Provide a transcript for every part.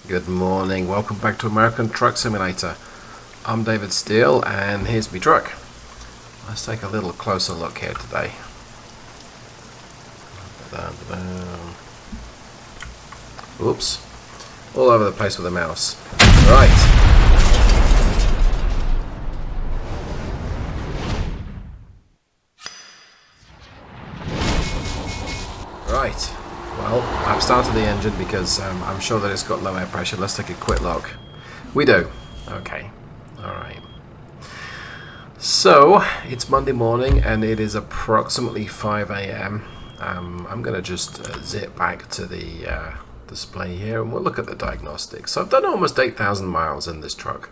Good morning, welcome back to American Truck Simulator. I'm David Steele and here's my truck. Let's take a little closer look here today. Oops, all over the place with the mouse. Right, well, I've started the engine because I'm sure that it's got low air pressure. Let's take a quick look. We do. Okay, alright. So, it's Monday morning and it is approximately 5 a.m. I'm going to just zip back to the display here and we'll look at the diagnostics. So I've done almost 8,000 miles in this truck.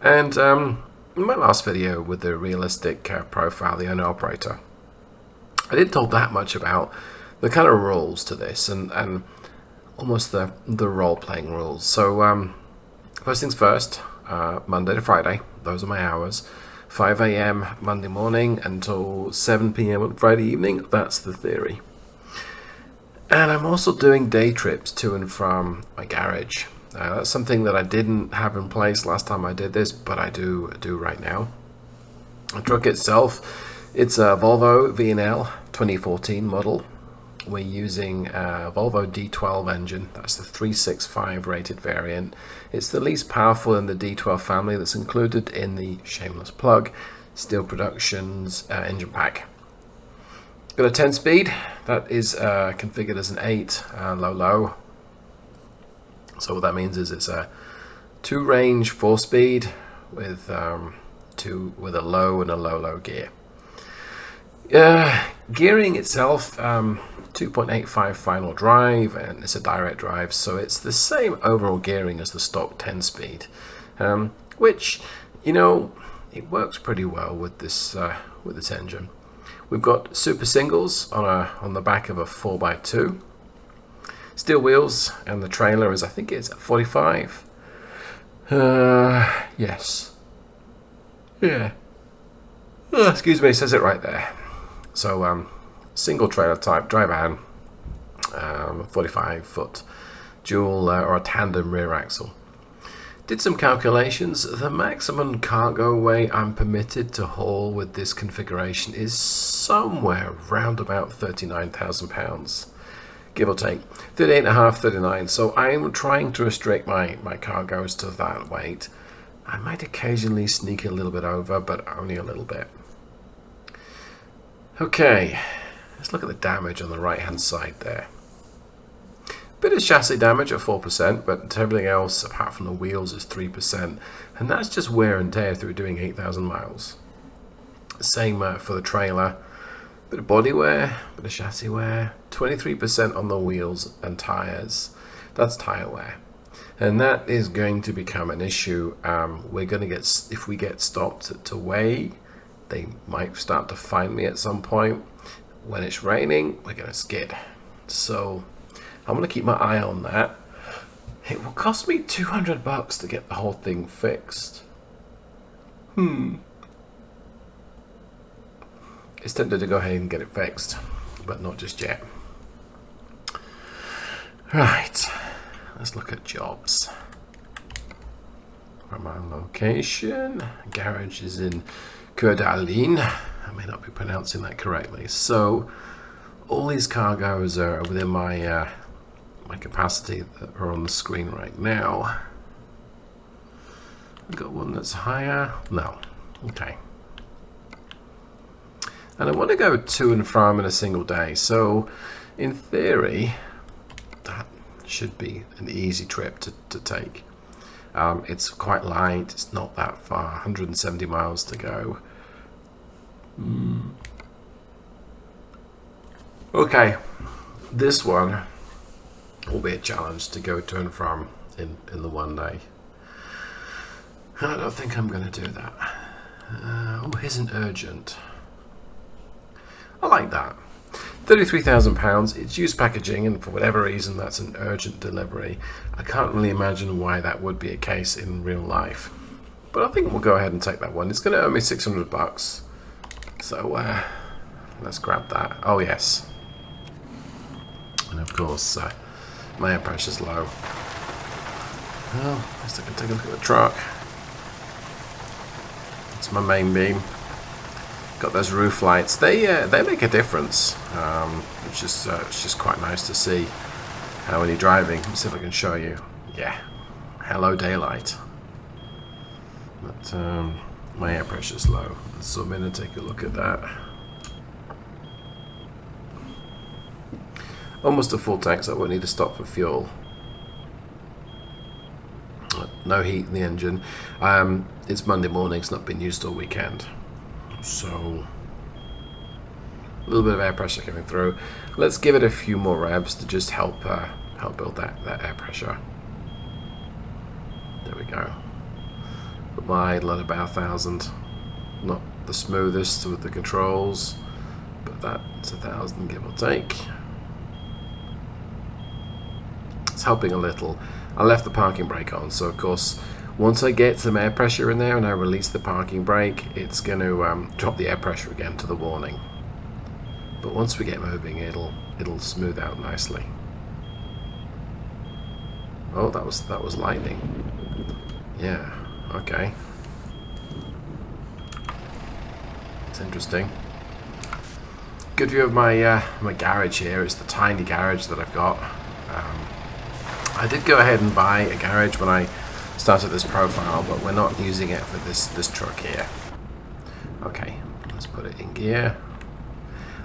And in my last video with the realistic profile, the owner operator, I didn't talk that much about the kind of rules to this and almost the role-playing rules. So first things first, Monday to Friday, those are my hours. 5 a.m. Monday morning until 7 p.m. on Friday evening, that's the theory. And I'm also doing day trips to and from my garage. That's something that I didn't have in place last time I did this, but I do right now. The truck itself, it's a Volvo V&L 2014 model. We're using a Volvo D12 engine. That's the 365 rated variant. It's the least powerful in the D12 family that's included in the Shameless Plug Steel Productions engine pack. Got a 10-speed. That is configured as an 8 low. So what that means is it's a 2-range 4-speed with a low and a low gear. Gearing itself, 2.85 final drive, and it's a direct drive, so it's the same overall gearing as the stock 10-speed, which, you know, it works pretty well with this engine. We've got super singles on the back of a 4x2, steel wheels, and the trailer is, I think it's 45. Yes. Yeah. Oh, excuse me, it says it right there. So, single trailer type, dry van, 45-foot dual or a tandem rear axle. Did some calculations. The maximum cargo weight I'm permitted to haul with this configuration is somewhere around about 39,000 pounds, give or take. 38.5, 39. So I'm trying to restrict my cargoes to that weight. I might occasionally sneak a little bit over, but only a little bit. Okay, let's look at the damage on the right hand side there. Bit of chassis damage at 4%, but everything else apart from the wheels is 3%, and that's just wear and tear through doing 8,000 miles. Same for the trailer. Bit of body wear, bit of chassis wear, 23% on the wheels and tires. That's tire wear, and that is going to become an issue. We're going to get, if we get stopped to weigh, they might start to find me at some point. When it's raining, we're going to skid. So I'm going to keep my eye on that. It will cost me $200 to get the whole thing fixed. It's tempted to go ahead and get it fixed, but not just yet. Right, let's look at jobs. From our location, garage is in Coeur-d'Alene. I may not be pronouncing that correctly. So all these cargoes are within my my capacity that are on the screen right now. I've got one that's higher. No. Okay. And I want to go to and from in a single day. So in theory, that should be an easy trip to take. It's quite light. It's not that far. 170 miles to go. Okay, this one will be a challenge to go to and from in the one day. And I don't think I'm going to do that. Oh, here's an urgent. I like that. £33,000. It's used packaging, and for whatever reason, that's an urgent delivery. I can't really imagine why that would be a case in real life. But I think we'll go ahead and take that one. It's going to earn me $600. So let's grab that. Oh yes, and of course my air pressure's low. Well, at least I can take a look at the truck. It's my main beam. Got those roof lights. They make a difference, which is it's just quite nice to see. When you're driving, let's see if I can show you. Yeah, hello daylight. But my air pressure's low. Let's zoom in and take a look at that. Almost a full tank, so I won't need to stop for fuel. No heat in the engine. It's Monday morning, it's not been used all weekend. So, a little bit of air pressure coming through. Let's give it a few more revs to just help build that air pressure. There we go. Put my idle at about 1,000. Not the smoothest with the controls, but that's 1,000 give or take. It's helping a little. I left the parking brake on, so of course once I get some air pressure in there and I release the parking brake, it's going to drop the air pressure again to the warning. But once we get moving, it'll smooth out nicely. Oh, that was lightning. Yeah, okay. It's interesting. Good view of my my garage here. It's the tiny garage that I've got. I did go ahead and buy a garage when I started this profile, but we're not using it for this truck here. Okay, let's put it in gear.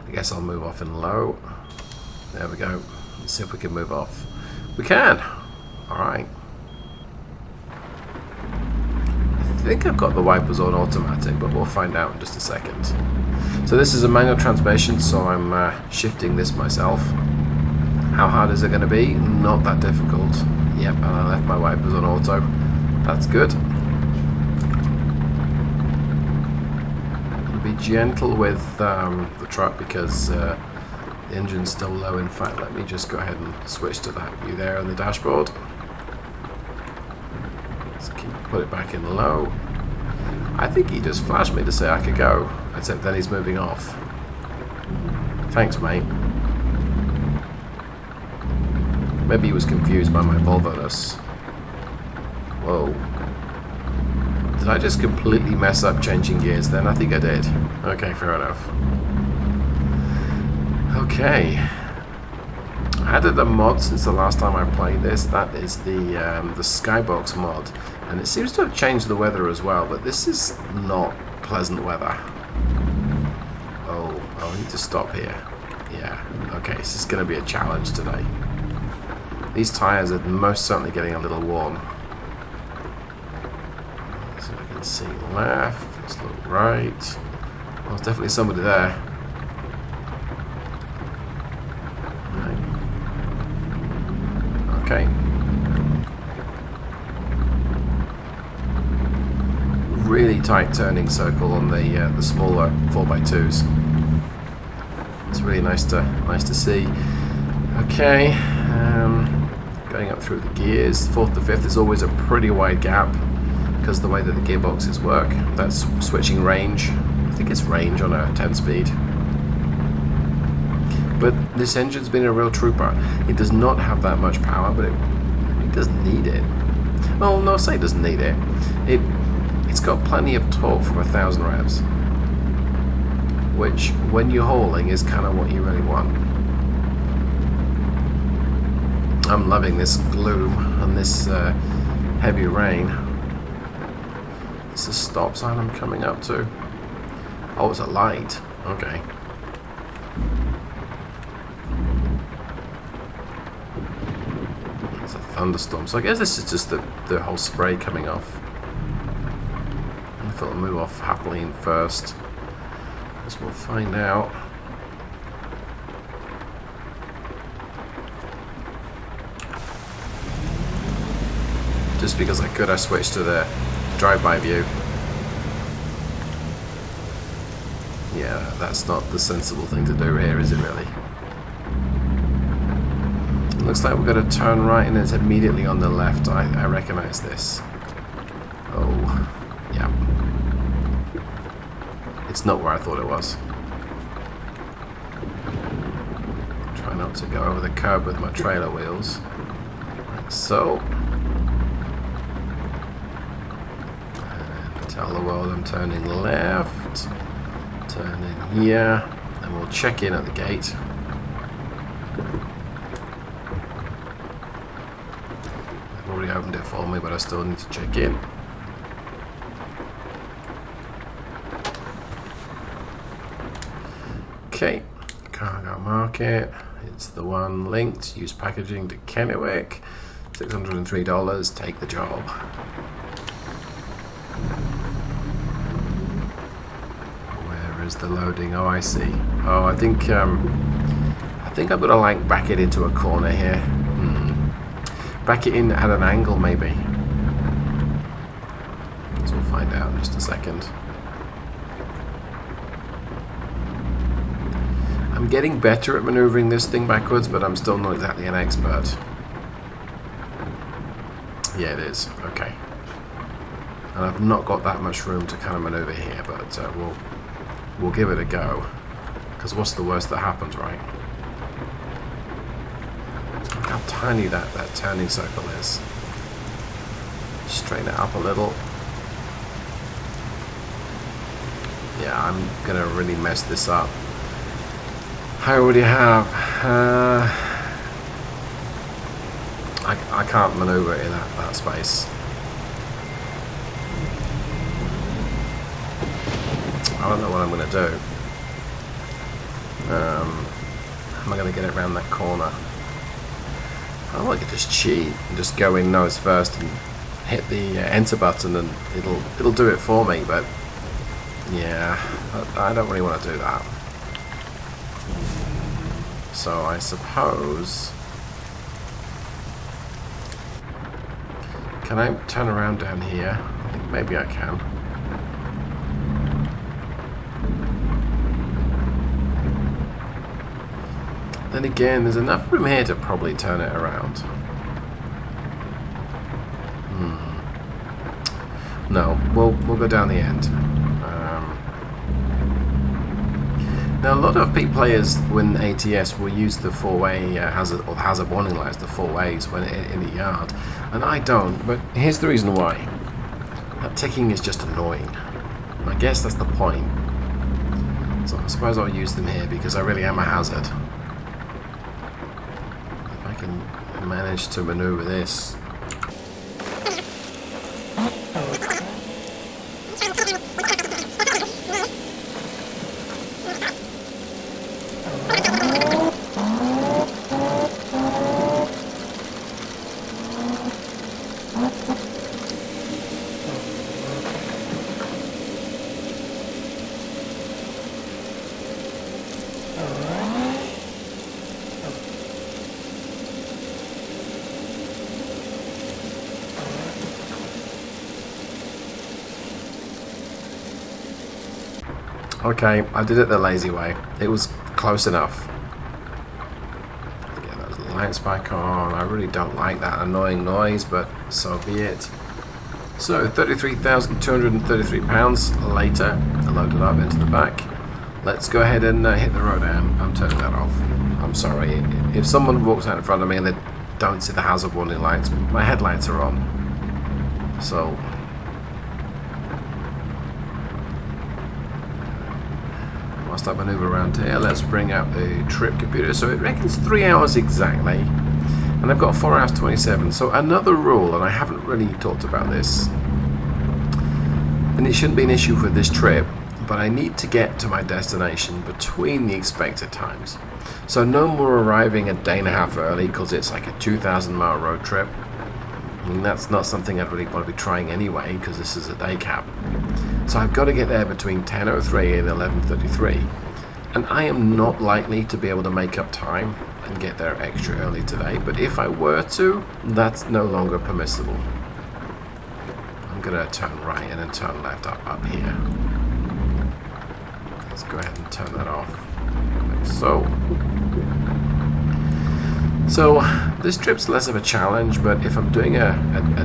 I guess I'll move off in low. There we go. Let's see if we can move off. We can. Alright. I think I've got the wipers on automatic, but we'll find out in just a second. So this is a manual transmission, so I'm shifting this myself. How hard is it going to be? Not that difficult. Yep, and I left my wipers on auto. That's good. Be gentle with the truck because the engine's still low. In fact, let me just go ahead and switch to that view there on the dashboard. Let's put it back in low. I think he just flashed me to say I could go, except then he's moving off. Thanks, mate. Maybe he was confused by my Volvo-ness. Whoa. Did I just completely mess up changing gears then? I think I did. Okay, fair enough. Okay. I added a mod since the last time I played this. That is the Skybox mod. And it seems to have changed the weather as well, but this is not pleasant weather. Oh, I need to stop here. Yeah, okay, this is going to be a challenge today. These tyres are most certainly getting a little warm. So I can see left, let's look right. Well, there's definitely somebody there. Right. Okay. Really tight turning circle on the smaller 4x2s. It's really nice to see. Okay. Going up through the gears, 4th to 5th is always a pretty wide gap because of the way that the gearboxes work. That's switching range. I think it's range on a 10-speed. But this engine's been a real trooper. It does not have that much power, but it doesn't need it. Well, no, I say it doesn't need it. It's got plenty of torque for 1,000 revs, which, when you're hauling, is kind of what you really want. I'm loving this gloom and this heavy rain. It's a stop sign I'm coming up to. Oh, it's a light. Okay. It's a thunderstorm. So I guess this is just the whole spray coming off. I thought I'll move off happily in first. Guess we'll find out. Just because I could, I switched to the drive-by view. Yeah, that's not the sensible thing to do here, is it really? It looks like we're going to turn right and it's immediately on the left. I recognize this. Oh, yeah. It's not where I thought it was. Try not to go over the curb with my trailer wheels. Like so. Tell the world I'm turning left. Turn in here. And we'll check in at the gate. They've already opened it for me, but I still need to check in. Okay, cargo market. It's the one linked. Use packaging to Kennewick. $603. Take the job. Where is the loading? Oh, I see. Oh, I think I'm gonna like back it into a corner here. Back it in at an angle, maybe. So we'll find out in just a second. I'm getting better at maneuvering this thing backwards, but I'm still not exactly an expert. Yeah, it is. Okay. And I've not got that much room to kind of maneuver here, but we'll give it a go. Because what's the worst that happens, right? Look how tiny that turning circle is. Straighten it up a little. Yeah, I'm gonna really mess this up. I already have. I can't maneuver in that space. I don't know what I'm going to do. How am I going to get it around that corner? I like to just cheat and just go in nose first and hit the enter button, and it'll do it for me. But yeah, I don't really want to do that. So I suppose, can I turn around down here? I think maybe I can. Then again, there's enough room here to probably turn it around. No, we'll go down the end. Now, a lot of players when ATS will use the four-way hazard or hazard warning lights, the four ways when in the yard, and I don't. But here's the reason why. That ticking is just annoying. I guess that's the point. So I suppose I'll use them here because I really am a hazard. If I can manage to maneuver this. Okay, I did it the lazy way. It was close enough. Get those lights back on. I really don't like that annoying noise, but so be it. So, 33,233 pounds later, loaded up into the back. Let's go ahead and hit the road. I'm turning that off. I'm sorry. If someone walks out in front of me and they don't see the hazard warning lights, my headlights are on. So, whilst I maneuver around here, let's bring up the trip computer. So it reckons 3 hours exactly, and I've got 4 hours 27. So another rule, and I haven't really talked about this, and it shouldn't be an issue for this trip, but I need to get to my destination between the expected times. So no more arriving a day and a half early because it's like a 2,000-mile road trip. I mean, that's not something I'd really want to be trying anyway because this is a day cab. So I've got to get there between 10:03 and 11:33, and I am not likely to be able to make up time and get there extra early today, but if I were to, that's no longer permissible. I'm going to turn right and then turn left up here. Let's go ahead and turn that off. Like so this trip's less of a challenge, but if I'm doing a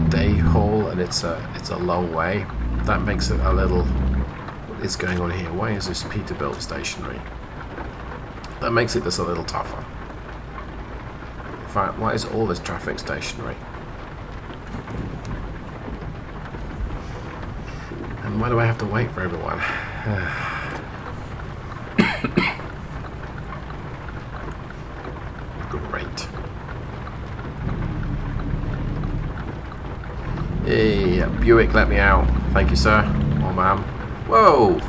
day haul and it's a long way, that makes it a little. What is going on here? Why is this Peterbilt stationary? That makes it just a little tougher. In fact, why is all this traffic stationary? And why do I have to wait for everyone? Great. Hey, Buick, let me out. Thank you, sir. Or ma'am. Whoa!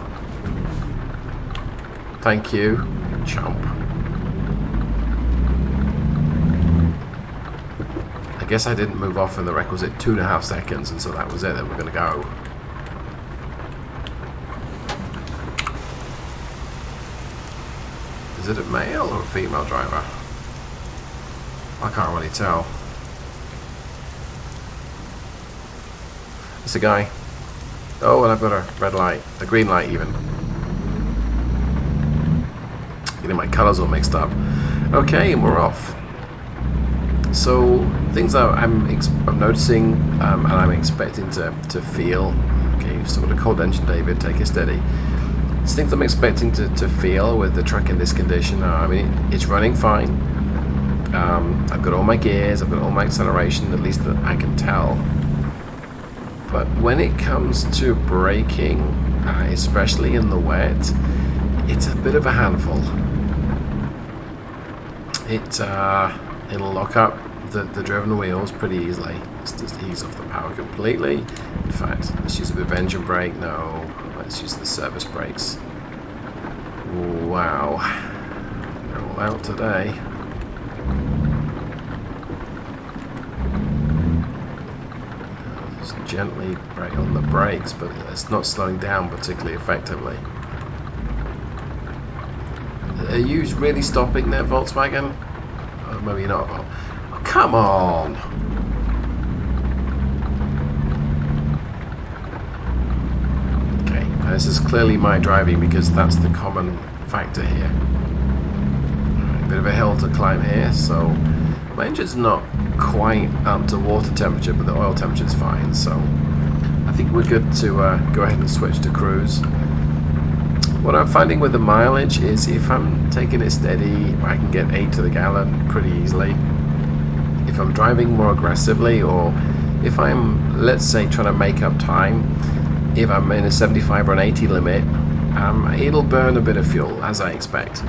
Thank you, chump. I guess I didn't move off in the requisite 2.5 seconds, and so that was it, that we're going to go. Is it a male or a female driver? I can't really tell. It's a guy. Oh, and I've got a red light, a green light even. Getting my colours all mixed up. Okay, and we're off. So things that I'm noticing and I'm expecting to feel. Okay, you've still got a cold engine, David. Take it steady. It's things I'm expecting to feel with the truck in this condition. I mean, it's running fine. I've got all my gears. I've got all my acceleration. At least that I can tell. But when it comes to braking, especially in the wet, it's a bit of a handful. It'll lock up the driven wheels pretty easily. Let's just ease off the power completely. In fact, let's use a bit of engine brake. No, let's use the service brakes. Wow, they're all out today. Just gently brake on the brakes, but it's not slowing down particularly effectively. Are you really stopping there, Volkswagen? Oh, maybe not. Oh, come on! Okay, this is clearly my driving because that's the common factor here. A bit of a hill to climb here, so my engine's not quite up to water temperature, but the oil temperature's fine, so I think we're good to go ahead and switch to cruise. What I'm finding with the mileage is if I'm taking it steady, I can get 8 to the gallon pretty easily. If I'm driving more aggressively, or if I'm, let's say, trying to make up time, if I'm in a 75 or an 80 limit, it'll burn a bit of fuel, as I expect.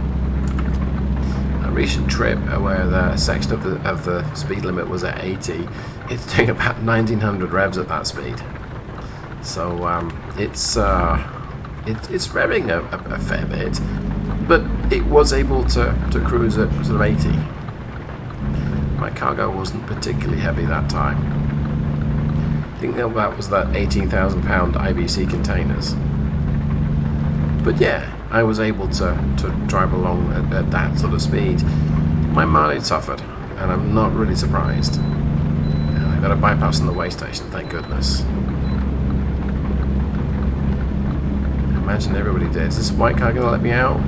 A recent trip where the section of the speed limit was at 80, it's doing about 1900 revs at that speed. So it's revving a fair bit, but it was able to cruise at sort of 80. My cargo wasn't particularly heavy that time. I think that was that 18,000 pound IBC containers. But yeah, I was able to drive along at that sort of speed. My mileage suffered, and I'm not really surprised. I got a bypass on the way station, thank goodness. Imagine everybody did. Is this white car going to let me out?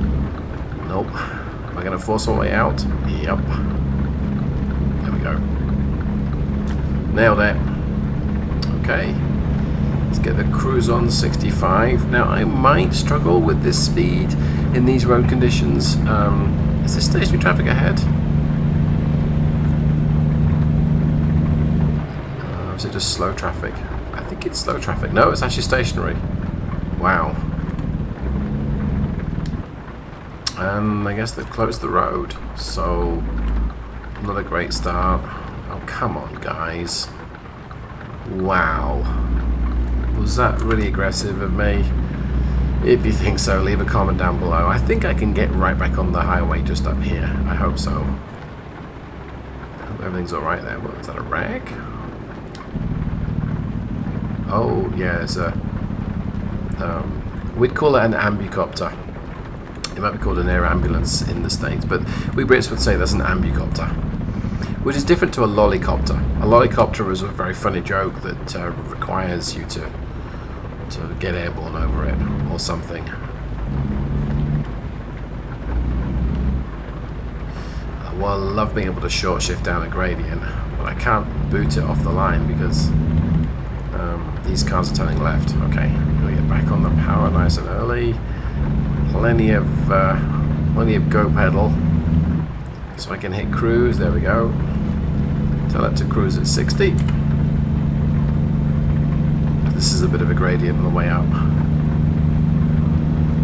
Nope. Am I going to force my way out? Yep. There we go. Nailed it. Okay. Let's get the cruise on 65. Now, I might struggle with this speed in these road conditions. Is there stationary traffic ahead? Or is it just slow traffic? I think it's slow traffic. No, it's actually stationary. Wow. And I guess they've closed the road, so not a great start. Oh, come on, guys. Wow. Was that really aggressive of me? If you think so, leave a comment down below. I think I can get right back on the highway just up here. I hope so. I hope everything's alright there. What, is that a rag? Oh, yeah, there's a... we'd call it an ambucopter. It might be called an air ambulance in the States, but we Brits would say that's an ambucopter, which is different to a lolicopter. A lolicopter is a very funny joke that requires you to get airborne over it or something. Well, I love being able to short shift down a gradient, but I can't boot it off the line because these cars are turning left. Okay, we'll get back on the power nice and early. Plenty of go pedal, so I can hit cruise. There we go. Tell it to cruise at 60. this is a bit of a gradient on the way up.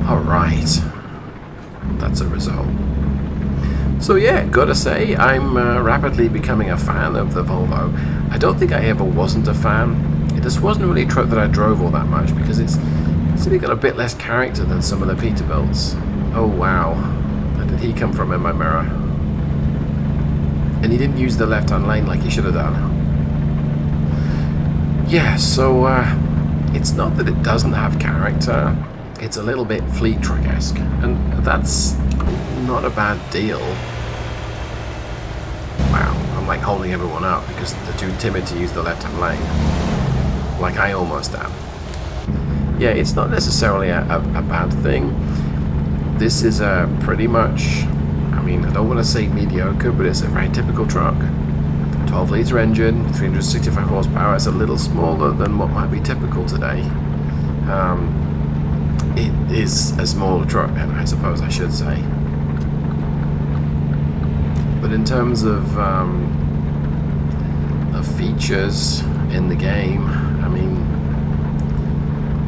Alright, that's a result. So yeah, gotta say, I'm rapidly becoming a fan of the Volvo. I don't think I ever wasn't a fan. It just wasn't really a truck that I drove all that much because it's really got a bit less character than some of the Peterbilts. Oh wow, where did he come from in my mirror? And he didn't use the left-hand lane like he should have done. Yeah, so it's not that it doesn't have character. It's a little bit fleet truck-esque, and that's not a bad deal. Wow, I'm like holding everyone up because they're too timid to use the left-hand lane. Like I almost am. Yeah, it's not necessarily a bad thing. This is pretty much, I mean, I don't want to say mediocre, but it's a very typical truck. 12-litre engine, 365 horsepower. It's a little smaller than what might be typical today. It is a smaller truck, I suppose I should say. But in terms of features in the game, I mean,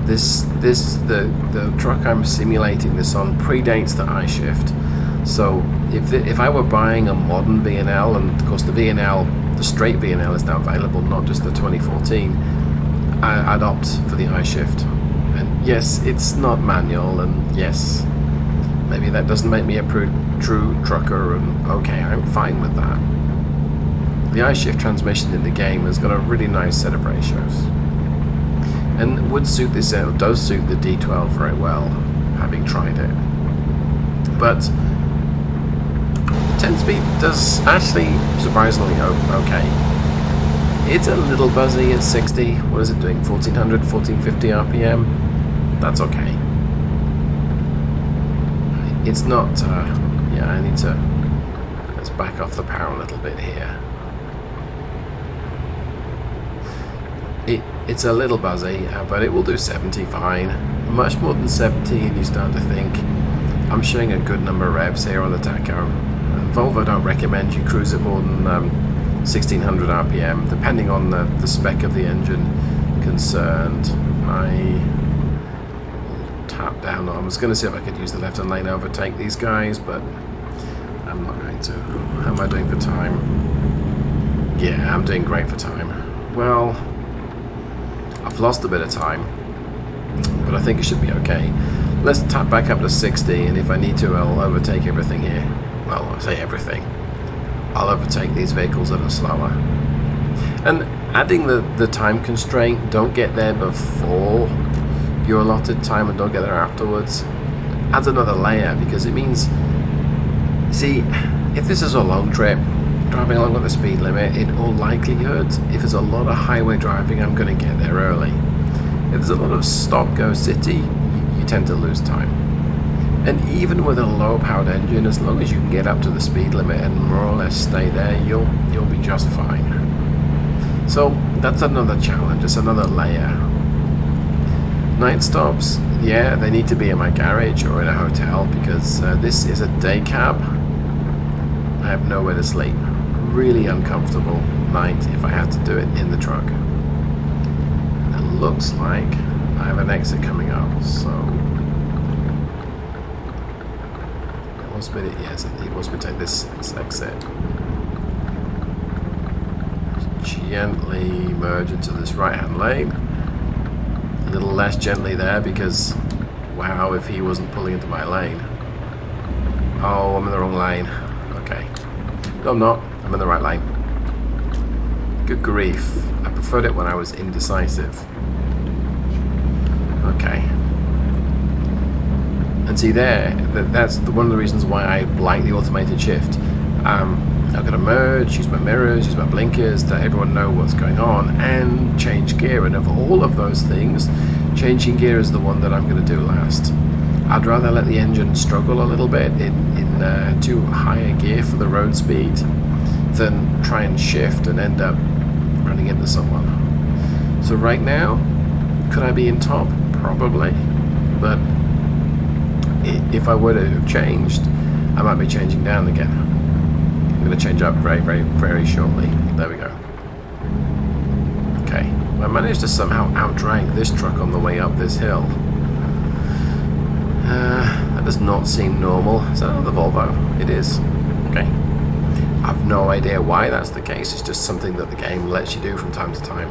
the truck I'm simulating this on predates the iShift. So if I were buying a modern V&L, and of course the V&L, the straight V&L is now available, not just the 2014, I'd opt for the iShift. And yes, it's not manual, and yes, maybe that doesn't make me a true trucker, and okay, I'm fine with that. The iShift transmission in the game has got a really nice set of ratios, and would suit this, does suit the D12 very well, having tried it. But 10-speed does actually surprisingly okay. It's a little buzzy at 60. What is it doing? 1400, 1450 RPM? That's okay. It's not, yeah, I need to, let's back off the power a little bit here. It's a little buzzy, but it will do 70 fine. Much more than 70, and you start to think, I'm showing a good number of revs here on the tacho. And Volvo don't recommend you cruise at more than 1600 RPM, depending on the spec of the engine concerned. I tap down. I was going to see if I could use the left-hand lane to overtake these guys, but I'm not going to. How am I doing for time? Yeah, I'm doing great for time. Well, I've lost a bit of time, but I think it should be okay. Let's tap back up to 60, and if I need to, I'll overtake everything here. Well, I say everything. I'll overtake these vehicles that are slower. And adding the time constraint, don't get there before your allotted time and don't get there afterwards, adds another layer, because it means, see, if this is a long trip, driving along at the speed limit, in all likelihood, if there's a lot of highway driving, I'm going to get there early. If there's a lot of stop-go city, you tend to lose time. And even with a low-powered engine, as long as you can get up to the speed limit and more or less stay there, you'll be just fine. So that's another challenge. It's another layer. Night stops, yeah, they need to be in my garage or in a hotel, because this is a day cab. I have nowhere to sleep. Really uncomfortable night if I had to do it in the truck. It looks like I have an exit coming up, so it wants me to, yes, it wants me to take this exit. Gently merge into this right-hand lane. A little less gently there, because wow, if he wasn't pulling into my lane. Oh, I'm in the wrong lane. Okay. No, I'm not. I'm in the right lane. Good grief. I preferred it when I was indecisive. Okay. And see there, that's one of the reasons why I like the automated shift. I've got to merge, use my mirrors, use my blinkers to let everyone know what's going on, and change gear. And of all of those things, changing gear is the one that I'm going to do last. I'd rather let the engine struggle a little bit in too high a gear for the road speed than try and shift and end up running into someone. So right now, could I be in top? Probably. But if I were to have changed, I might be changing down again. I'm going to change up very, very, very shortly. There we go. Okay. I managed to somehow outdrag this truck on the way up this hill. That does not seem normal. Is that another Volvo? It is. Okay. I've no idea why that's the case. It's just something that the game lets you do from time to time.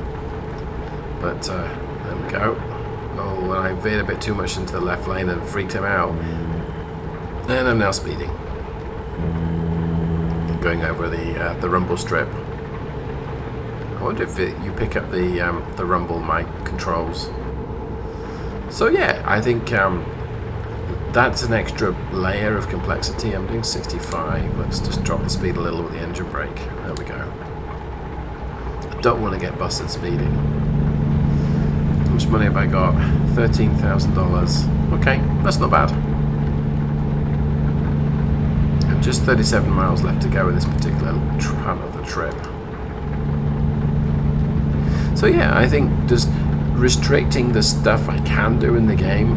But there we go. Oh, and I veered a bit too much into the left lane and freaked him out. And I'm now speeding. Going over the rumble strip. I wonder if you pick up the rumble mic controls. So yeah, I think that's an extra layer of complexity. I'm doing 65. Let's just drop the speed a little with the engine brake. There we go. I don't want to get busted speeding. How much money have I got? $13,000. Okay, that's not bad. And just 37 miles left to go in this particular part of the trip. So yeah, I think just restricting the stuff I can do in the game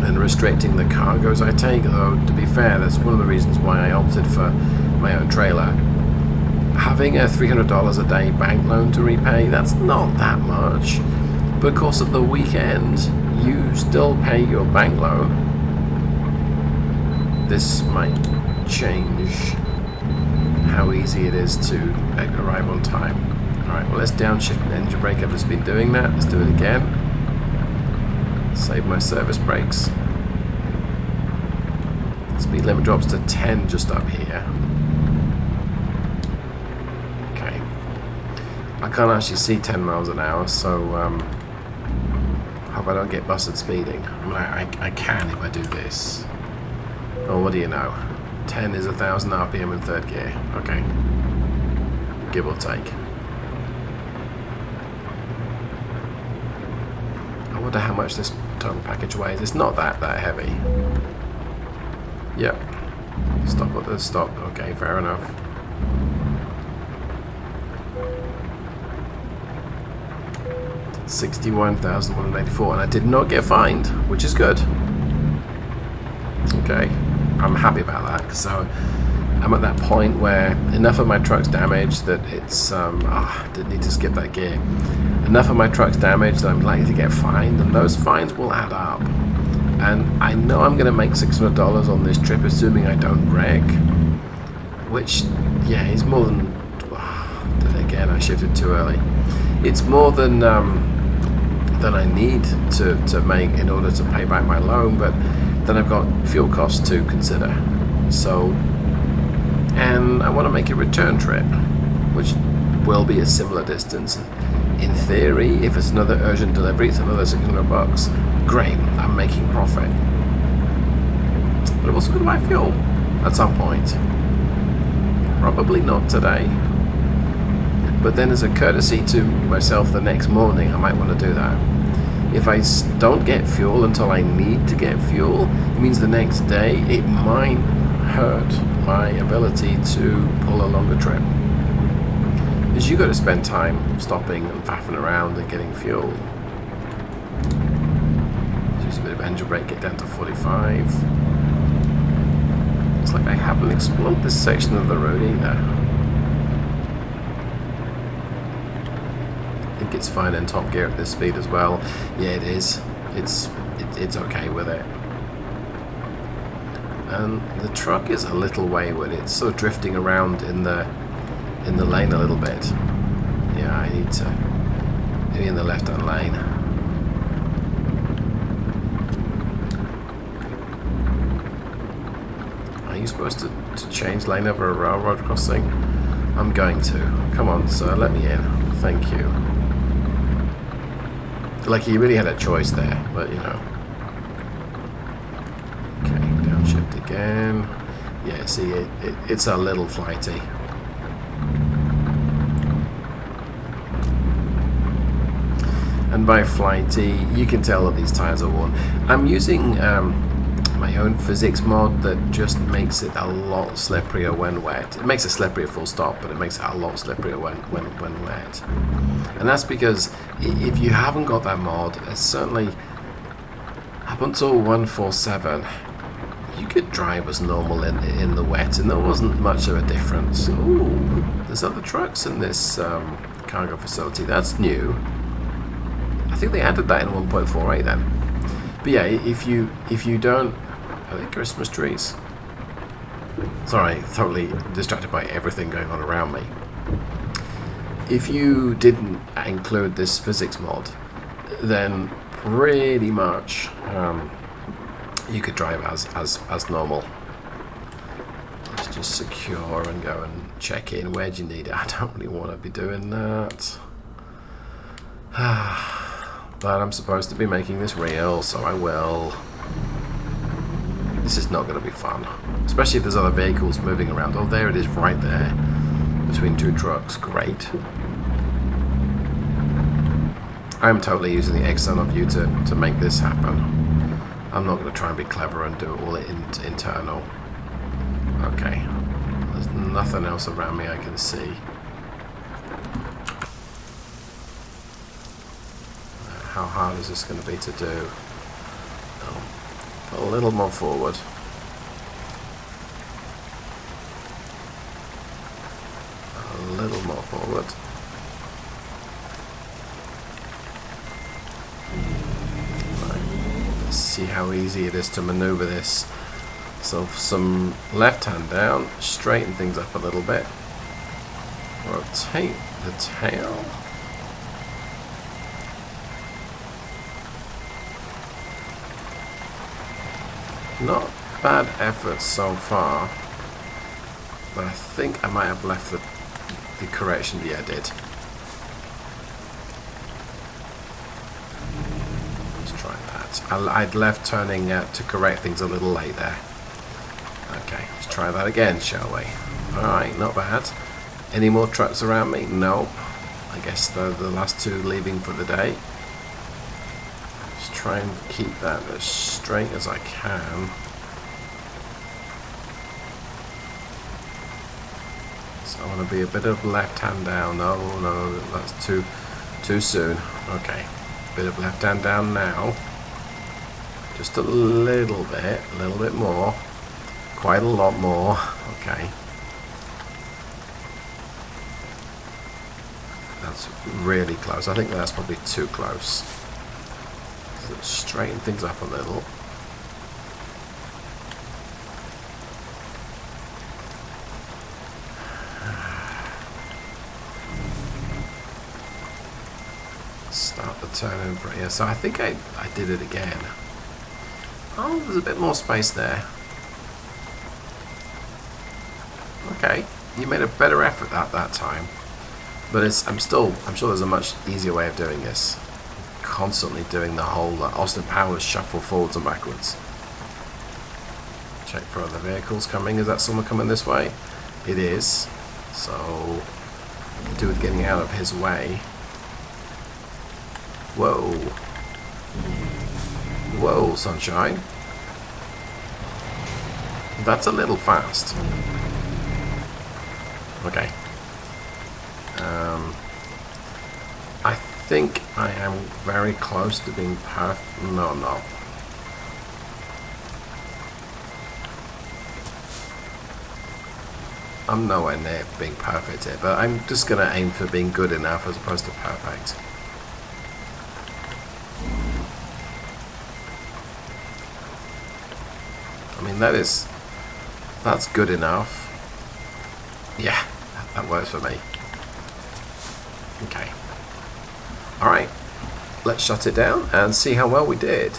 and restricting the cargoes I take, though to be fair, that's one of the reasons why I opted for my own trailer. Having a $300 a day bank loan to repay, that's not that much. But of course at the weekend, you still pay your bank loan. This might change how easy it is to arrive on time. Alright, well let's downshift and engine brake. I've just been doing that. Let's do it again. Save my service brakes. Speed limit drops to 10 just up here. Okay. I can't actually see 10 miles an hour, so hope I don't get busted speeding. I mean, I can if I do this. Oh, what do you know? 10 is 1,000 RPM in third gear. Okay. Give or take. I wonder how much this total package weighs. It's not that heavy. Yep. Stop at the stop. Okay, fair enough. $61,184, and I did not get fined, which is good. Okay, I'm happy about that because I'm at that point where enough of my truck's damaged that it's didn't need to skip that gear. Enough of my truck's damaged that I'm likely to get fined, and those fines will add up. And I know I'm going to make $600 on this trip, assuming I don't wreck. Which, yeah, is more than. Again, I shifted too early. It's more than I need to make in order to pay back my loan, but then I've got fuel costs to consider. So, and I want to make a return trip, which will be a similar distance. In theory, if it's another urgent delivery, it's another $600. Great, I'm making profit. But I'm also going to buy fuel at some point. Probably not today. But then as a courtesy to myself the next morning, I might want to do that. If I don't get fuel until I need to get fuel, it means the next day it might hurt my ability to pull a longer trip. Because you've got to spend time stopping and faffing around and getting fuel. Use a bit of engine brake, get down to 45. Looks like I haven't explored this section of the road either. I think it's fine in top gear at this speed as well. Yeah, it is. It's okay with it. And the truck is a little wayward. It's sort of drifting around in the lane a little bit. Yeah, I need to be in the left-hand lane. Are you supposed to change lane over a railroad crossing? I'm going to. Come on, sir, let me in. Thank you. Like he really had a choice there, but you know. Okay, downshift again. Yeah, see, it's a little flighty. And by flighty, you can tell that these tires are worn. I'm using my own physics mod that just makes it a lot slipperier when wet. It makes it slipperier full stop, but it makes it a lot slipperier when wet. And that's because if you haven't got that mod, it's certainly up until 147, you could drive as normal in the wet, and there wasn't much of a difference. Ooh, there's other trucks in this cargo facility. That's new. I think they added that in 1.48 then. But yeah, if you don't, are they Christmas trees? Sorry, totally distracted by everything going on around me. If you didn't include this physics mod, then pretty much you could drive as normal. Let's just secure and go and check in. Where do you need it? I don't really want to be doing that. But I'm supposed to be making this real, so I will. This is not going to be fun, especially if there's other vehicles moving around. Oh, there it is, right there, between two trucks. Great. I'm totally using the external view to make this happen. I'm not going to try and be clever and do it all internal. Okay. There's nothing else around me I can see. How hard is this going to be to do? Oh, a little more forward. A little more forward. Let's see how easy it is to maneuver this. So some left hand down, straighten things up a little bit, rotate the tail, not bad effort so far, but I think I might have left the correction. Yeah, I did. I'd left turning to correct things a little late there. Okay, let's try that again, shall we? Alright, not bad. Any more trucks around me? No. I guess they're the last two leaving for the day. Let's try and keep that as straight as I can. So I want to be a bit of left hand down. No, that's too soon. Okay, bit of left hand down now. Just a little bit more. Quite a lot more. Okay. That's really close. I think that's probably too close. Let's straighten things up a little. Start the turn over here. So I think I did it again. Oh, there's a bit more space there. Okay, you made a better effort that time. But I'm sure there's a much easier way of doing this. Constantly doing the whole Austin Powers shuffle forwards and backwards. Check for other vehicles coming. Is that someone coming this way? It is. So, do with getting out of his way. Whoa. Whoa, sunshine. That's a little fast. Okay. I think I am very close to being perfect. No, no. I'm nowhere near being perfect here, but I'm just going to aim for being good enough as opposed to perfect. I mean, that's good enough. Yeah, that works for me. Okay. Alright, let's shut it down and see how well we did.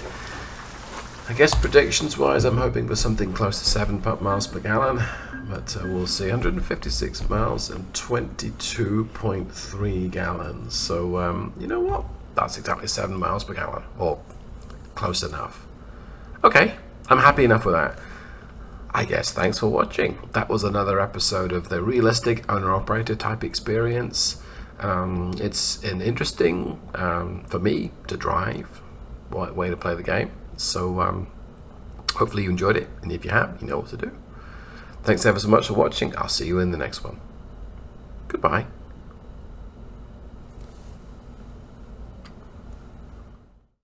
I guess predictions wise, I'm hoping for something close to 7 miles per gallon, but we'll see. 156 miles and 22.3 gallons. So, you know what? That's exactly 7 miles per gallon, or close enough. Okay, I'm happy enough with that. I guess thanks for watching. That was another episode of the realistic owner-operator type experience. It's an interesting, for me, to drive way to play the game. So hopefully you enjoyed it, and if you have, you know what to do. Thanks ever so much for watching. I'll see you in the next one. Goodbye.